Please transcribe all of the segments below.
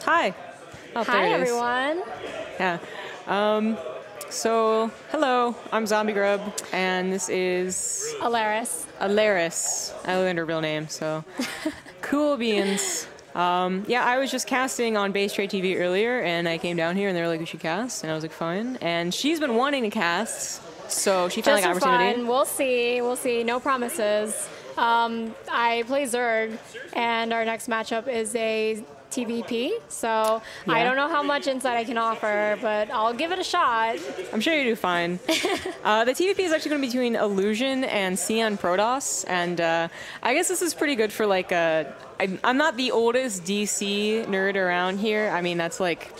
Hi. Oh, Hi, there it is. everyone. Yeah. So, hello, I'm Zombie Grub, and this is Alaris. Alaris. I learned her real name, so cool beans. Yeah, I was just casting on Base Trade TV earlier, and I came down here, and they were like, "We should cast," and I was like, "Fine." And she's been wanting to cast, so she found Just like for opportunity. fun. We'll see. We'll see. No promises. I play Zerg, and our next matchup is a TVP, so I Yeah. don't know how much insight I can offer, but I'll give it a shot. I'm sure you do fine. The TVP is actually going to be between Illusion and CNProtoss, and I guess this is pretty good for like I'm not the oldest DC nerd around here. I mean, that's like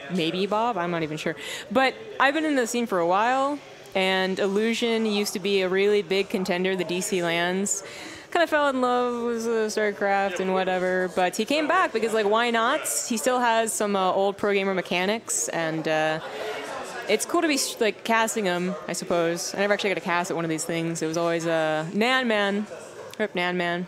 maybe Bob. I'm not even sure. But I've been in the scene for a while, and Illusion used to be a really big contender, the DC lands. Kind of fell in love with StarCraft and whatever, but he came back because, like, why not? He still has some old pro gamer mechanics, and it's cool to be like casting him, I suppose. I never actually got to cast at one of these things. It was always Nan Man, Rip Nan Man.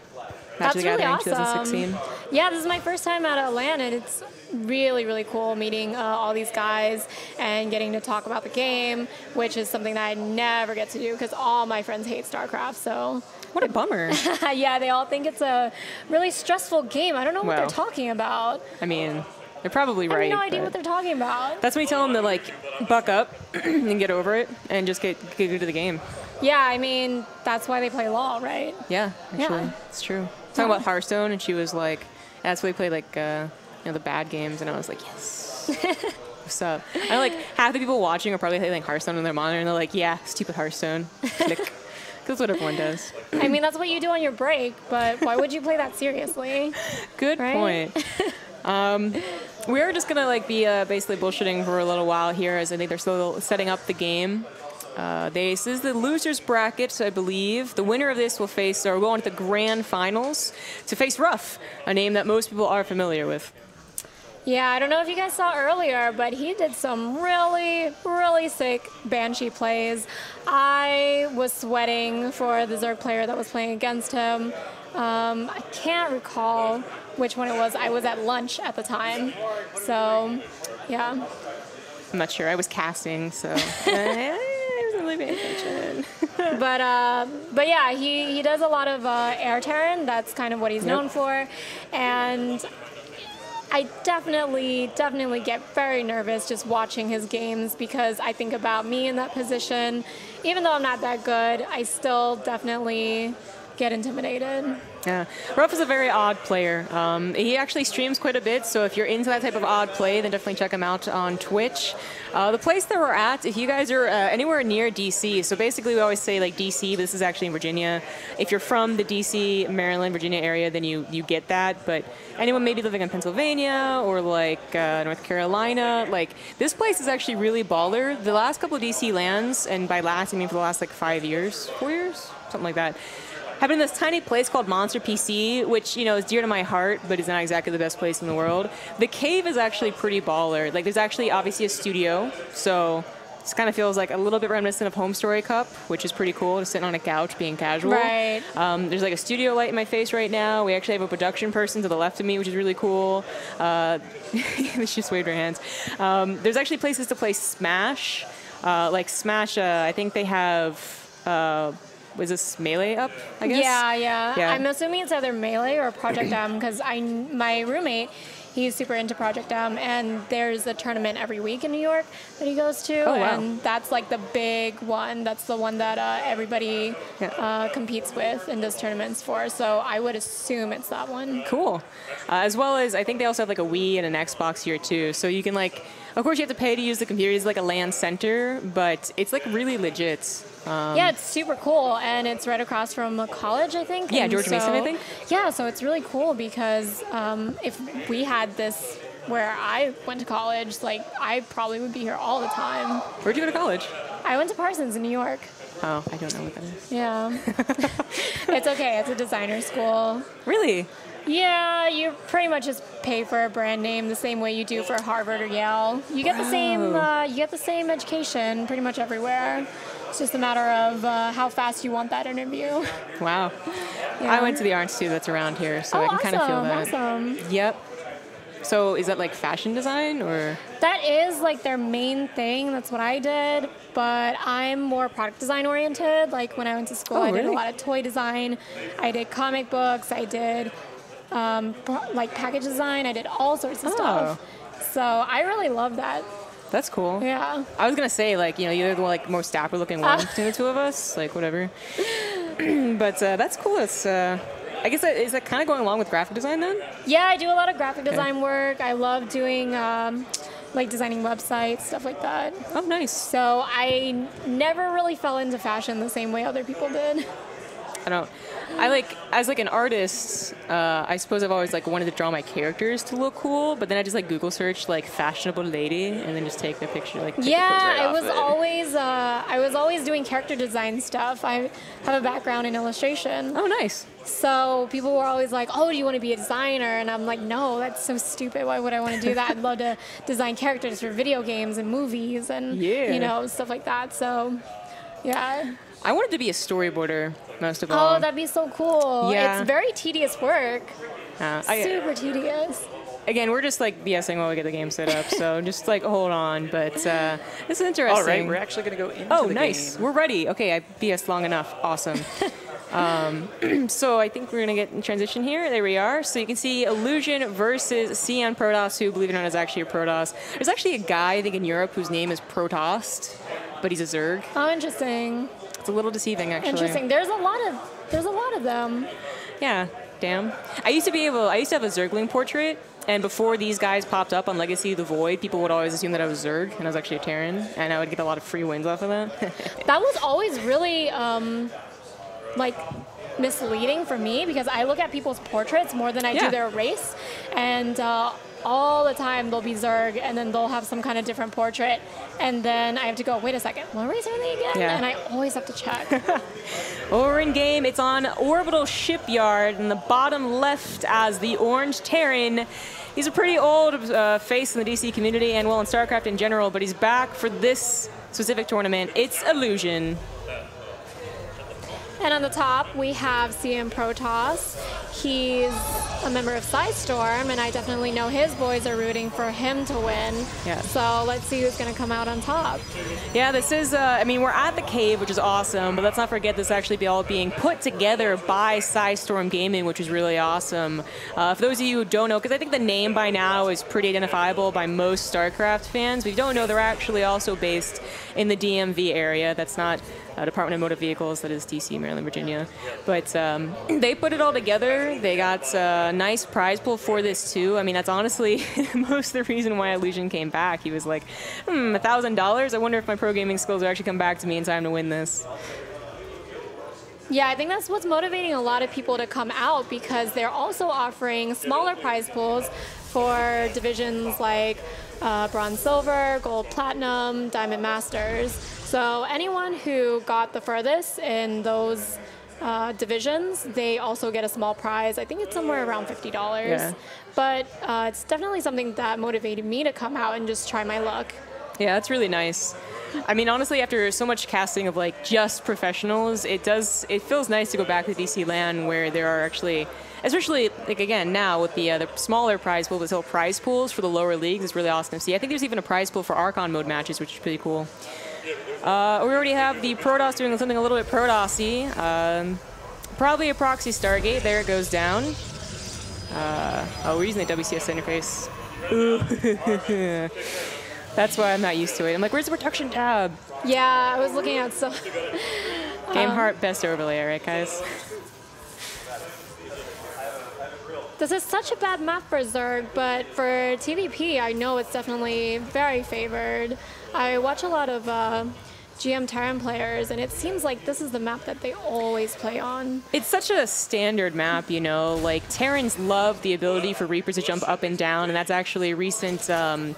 That's Magic the really Gathering awesome. 2016. Yeah, this is my first time at Atlanta, and it's really, really cool meeting all these guys and getting to talk about the game, which is something that I never get to do because all my friends hate StarCraft, so... What a bummer. Yeah, they all think it's a really stressful game. I don't know what they're Well, talking about. I mean, they're probably I right. have no idea but what they're talking about. That's when you tell them to, like, buck up and get over it and just get good to the game. Yeah, I mean, that's why they play LoL, right? Yeah, actually, Yeah. it's true. Talking about Hearthstone, and she was like, that's why we play, like, the bad games, and I was like, yes. What's up? I know, like, half the people watching are probably playing like Hearthstone on their monitor, and they're like, yeah, stupid Hearthstone. Click. Because what everyone does. I mean, that's what you do on your break, but why would you play that seriously? Good Right? point. We're just gonna like be basically bullshitting for a little while here, as I think they're still setting up the game. This is the losers bracket, I believe. The winner of this will face, or go on to the grand finals to face Ruff, a name that most people are familiar with. Yeah, I don't know if you guys saw earlier, but he did some really, really sick Banshee plays. I was sweating for the Zerg player that was playing against him. I can't recall which one it was. I was at lunch at the time. So, yeah. I'm not sure. I was casting, so I wasn't really paying attention. But yeah, he does a lot of air Terran. That's kind of what he's known for. And I definitely get very nervous just watching his games because I think about me in that position. Even though I'm not that good, I still definitely get intimidated. Yeah, Ruff is a very odd player. He actually streams quite a bit, so if you're into that type of odd play, then definitely check him out on Twitch. The place that we're at, if you guys are anywhere near DC, so basically we always say like DC, but this is actually in Virginia. If you're from the DC, Maryland, Virginia area, then you get that, but anyone maybe living in Pennsylvania or like North Carolina, like this place is actually really baller. The last couple of DC lands, and by last I mean for the last like 5 years, 4 years, something like that, have been this tiny place called Monster PC, which, you know, is dear to my heart, but is not exactly the best place in the world. The cave is actually pretty baller. Like, there's actually obviously a studio, so this kind of feels like a little bit reminiscent of Home Story Cup, which is pretty cool, just sitting on a couch being casual. Right. There's like a studio light in my face right now. We actually have a production person to the left of me, which is really cool. She just waved her hands. There's actually places to play Smash. Like Smash, I think they have... was this Melee up, I guess? Yeah. I'm assuming it's either Melee or Project M because my roommate, he's super into Project M, and there's a tournament every week in New York that he goes to, Oh, wow. and that's like the big one. That's the one that everybody competes with and does tournaments for. So I would assume it's that one. Cool. As well as, I think they also have like a Wii and an Xbox here too. So you can like, of course you have to pay to use the computer. It's like a LAN center, but it's like really legit. Yeah, it's super cool, and it's right across from a college, I think. Yeah, and George Mason, I think. Yeah, so it's really cool because if we had this where I went to college, like I probably would be here all the time. Where'd you go to college? I went to Parsons in New York. Oh, I don't know what that is. Yeah. It's okay. It's a designer school. Really? Yeah, you pretty much just pay for a brand name the same way you do for Harvard or Yale. You get the same education pretty much everywhere. It's just a matter of how fast you want that interview. Wow. Yeah. I went to the Arts too. That's around here, so I can kind of feel that. Awesome. Yep. So is that like fashion design or? That is like their main thing. That's what I did. But I'm more product design oriented. Like when I went to school, I did a lot of toy design. I did comic books. I did like package design. I did all sorts of stuff. So I really love that. That's cool. Yeah. I was gonna say, like, you know, you're the like most dapper looking one between the two of us, like whatever. But that's cool. It's I guess is that kind of going along with graphic design then? Yeah, I do a lot of graphic design work. I love doing like designing websites, stuff like that. Oh, nice. So I never really fell into fashion the same way other people did. I like, as like an artist, I suppose I've always like wanted to draw my characters to look cool, but then I just like Google search like fashionable lady and then just take the picture like. I was always doing character design stuff. I have a background in illustration. Oh, nice. So people were always like, "Oh, do you want to be a designer?" And I'm like, "No, that's so stupid. Why would I want to do that? I'd love to design characters for video games and movies and you know, stuff like that." So, yeah. I wanted to be a storyboarder most of all. Oh, that'd be so cool. Yeah. It's very tedious work. Super tedious. Again, we're just like BSing while we get the game set up, so just like hold on. But this is interesting. All right, we're actually going to go into the nice. game. We're ready. Okay, I BS long enough. Awesome. So I think we're going to get in transition here. There we are. So you can see Illusion versus CNProtoss, who, believe it or not, is actually a Protoss. There's actually a guy, I think, in Europe whose name is Protoss, but he's a Zerg. Oh, interesting. It's a little deceiving, actually. Interesting. There's a lot of them. Yeah, damn. I used to have a Zergling portrait, and before these guys popped up on Legacy of the Void, people would always assume that I was Zerg, and I was actually a Terran, and I would get a lot of free wins off of that. That was always really, like, misleading for me, because I look at people's portraits more than I do their race, and all the time they'll be Zerg, and then they'll have some kind of different portrait, and then I have to go, wait a second, what race are they again? Yeah. And I always have to check. Well, we're in game. It's on Orbital Shipyard in the bottom left as the Orange Terran. He's a pretty old face in the DC community and, well, in StarCraft in general, but he's back for this specific tournament. It's Illusion. And on the top, we have CNProtoss. He's a member of Psistorms, and I definitely know his boys are rooting for him to win. Yeah. So let's see who's going to come out on top. Yeah, this is, I mean, we're at the cave, which is awesome, but let's not forget this actually all being put together by Psistorm Gaming, which is really awesome. For those of you who don't know, because I think the name by now is pretty identifiable by most StarCraft fans, but if you don't know, they're actually also based in the DMV area. That's not Department of Motor Vehicles, that is DC, Maryland, Virginia. But they put it all together. They got a nice prize pool for this too. I mean, that's honestly most of the reason why Illusion came back. He was like, $1,000? I wonder if my pro gaming skills will actually come back to me in time to win this. Yeah, I think that's what's motivating a lot of people to come out, because they're also offering smaller prize pools for divisions like Bronze Silver, Gold Platinum, Diamond Masters. So anyone who got the furthest in those divisions, they also get a small prize. I think it's somewhere around $50. Yeah. But it's definitely something that motivated me to come out and just try my luck. Yeah, that's really nice. I mean, honestly, after so much casting of like just professionals, it feels nice to go back to DC land where there are actually, especially like again now with the smaller prize pool, there's whole prize pools for the lower leagues. It's really awesome to see. I think there's even a prize pool for Archon mode matches, which is pretty cool. We already have the Protoss doing something a little bit Protoss-y. Probably a proxy Stargate. There it goes down. We're using the WCS interface. That's why I'm not used to it. I'm like, where's the production tab? Yeah, I was looking at so. Game Heart best overlay, right, guys? This is such a bad map for Zerg, but for TVP, I know it's definitely very favored. I watch a lot of GM Terran players, and it seems like this is the map that they always play on. It's such a standard map, you know, like Terrans love the ability for Reapers to jump up and down, and that's actually a recent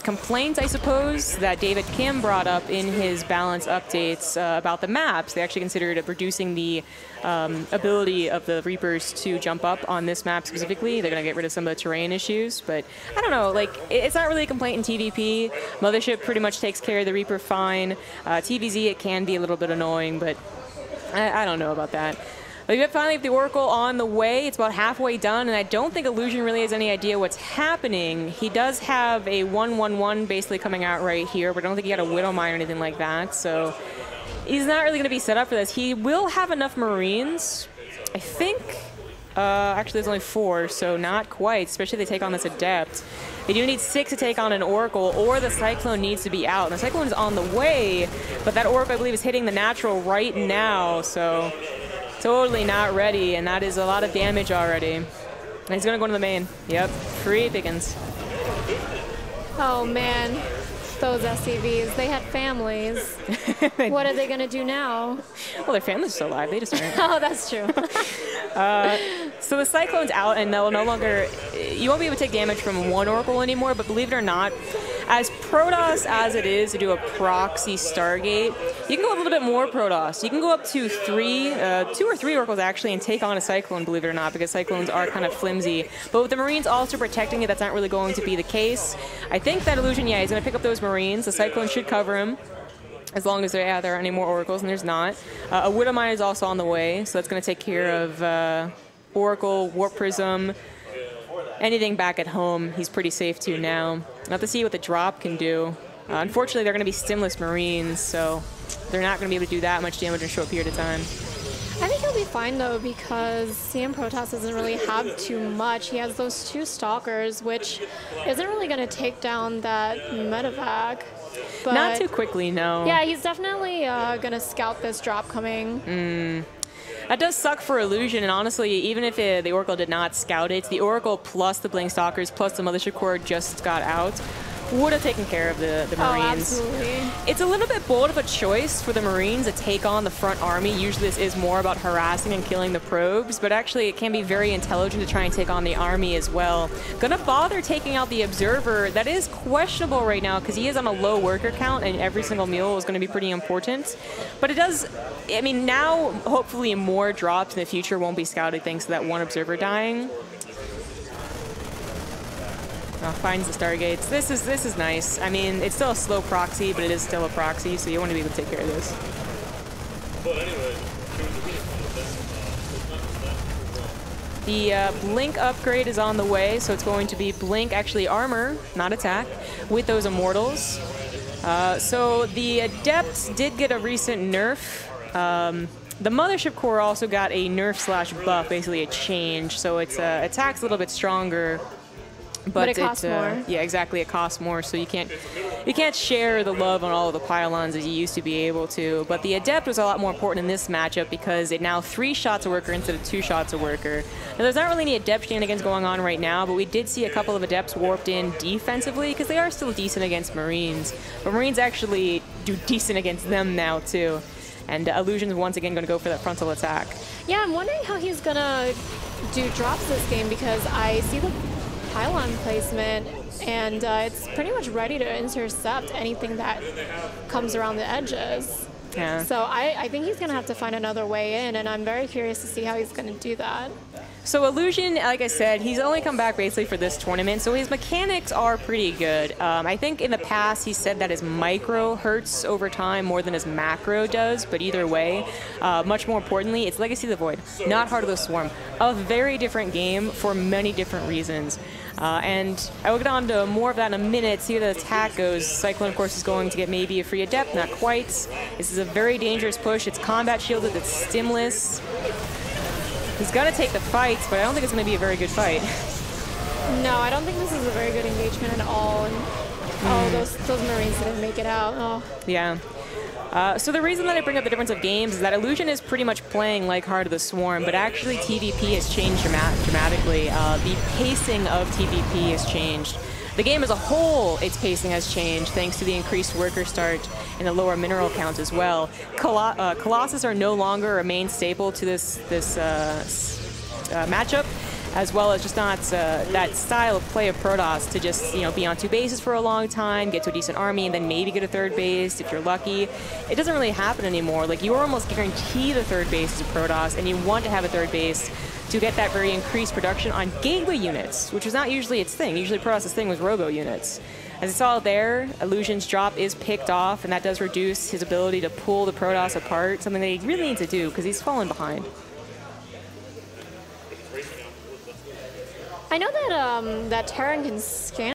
complaint, I suppose, that David Kim brought up in his balance updates about the maps. They actually considered reducing the ability of the Reapers to jump up on this map specifically. They're going to get rid of some of the terrain issues, but I don't know, like, it's not really a complaint in TVP. Mothership pretty much takes care of the Reaper fine. TVZ, it can be a little bit annoying, but I don't know about that. We finally have the Oracle on the way. It's about halfway done, and I don't think Illusion really has any idea what's happening. He does have a 1/1/1 basically coming out right here, but I don't think he got a Widow Mine or anything like that, so he's not really going to be set up for this. He will have enough Marines, I think. Actually, there's only 4, so not quite, especially if they take on this Adept. They do need 6 to take on an Oracle, or the Cyclone needs to be out. And the Cyclone is on the way, but that Oracle, I believe, is hitting the natural right now, so totally not ready, and that is a lot of damage already. And he's going to go to the main. Yep, free pickings. Oh, man. Those SCVs, they had families. What are they going to do now? Well, their family's still alive. They just aren't. Oh, that's true. So the Cyclone's out, and they'll no longer... You won't be able to take damage from one Oracle anymore, but believe it or not, as Protoss as it is to do a proxy Stargate, you can go a little bit more Protoss. You can go up to 2 or 3 Oracles, actually, and take on a Cyclone, believe it or not, because Cyclones are kind of flimsy. But with the Marines also protecting it, that's not really going to be the case. I think that Illusion, yeah, he's going to pick up those Marines. The Cyclone should cover him, as long as there are any more Oracles, and there's not. A Widow Mine is also on the way, so that's going to take care of Oracle, Warp Prism, anything back at home. He's pretty safe too now. Not to see what the drop can do. Unfortunately, they're going to be stimless Marines, so they're not going to be able to do that much damage in a short period of time. I think he'll be fine, though, because CNProtoss doesn't really have too much. He has those 2 Stalkers, which isn't really going to take down that medevac. But not too quickly, no. Yeah, he's definitely going to scout this drop coming. That does suck for Illusion, and honestly, even if the Oracle did not scout it, the Oracle plus the Blink Stalkers plus the Mothership Core just got out would have taken care of the Marines. Oh, absolutely. It's a little bit bold of a choice for the Marines to take on the front army. Usually this is more about harassing and killing the probes, but actually it can be very intelligent to try and take on the army as well. Gonna bother taking out the Observer. That is questionable right now because he is on a low worker count, and every single meal is going to be pretty important. But it does, I mean, now hopefully more drops in the future won't be scouted thanks to that one Observer dying. Finds the Stargates. This is nice. I mean, it's still a slow proxy, but it is still a proxy, so you want to be able to take care of this. The Blink upgrade is on the way, so it's going to be Blink, actually armor, not attack, with those Immortals. So the Adepts did get a recent nerf. The Mothership Core also got a nerf/buff, basically a change, so its attack's a little bit stronger. But it costs more. Yeah, exactly. It costs more, so you can't share the love on all of the pylons as you used to be able to. But the Adept was a lot more important in this matchup because it now 3 shots a worker instead of 2 shots a worker. Now, there's not really any Adept shenanigans going on right now, but we did see a couple of Adepts warped in defensively because they are still decent against Marines. But Marines actually do decent against them now, too. And Illusion's once again going to go for that frontal attack. Yeah, I'm wondering how he's going to do drops this game because I see the pylon placement, and it's pretty much ready to intercept anything that comes around the edges. Yeah. So I think he's going to have to find another way in, and I'm very curious to see how he's going to do that. So Illusion, like I said, he's only come back basically for this tournament, so his mechanics are pretty good. I think in the past he said that his micro hurts over time more than his macro does, but either way, much more importantly, it's Legacy of the Void, not Heart of the Swarm. A very different game for many different reasons. And I will get on to more of that in a minute, see how the attack goes. Cyclone, of course, is going to get maybe a free Adept, not quite. This is a very dangerous push. It's combat shielded, it's stimless. He's got to take the fights, but I don't think it's going to be a very good fight. No, I don't think this is a very good engagement at all. And, oh, those Marines didn't make it out. Oh. Yeah. So the reason that I bring up the difference of games is that Illusion is pretty much playing like Heart of the Swarm, but actually TVP has changed dramatically. The pacing of TVP has changed. The game as a whole, its pacing has changed thanks to the increased worker start and the lower mineral count as well. Colossus are no longer a main staple to this matchup, as well as just not that style of play of Protoss to just be on 2 bases for a long time, get to a decent army, and then maybe get a 3rd base if you're lucky. It doesn't really happen anymore. Like, you are almost guaranteed a 3rd base as a Protoss, and you want to have a 3rd base to get that very increased production on gateway units, which was not usually its thing. Usually Protoss' thing was robo units. As you saw there, Illusion's drop is picked off, and that does reduce his ability to pull the Protoss apart, something that he really needs to do because he's fallen behind. I know that that Terran can scan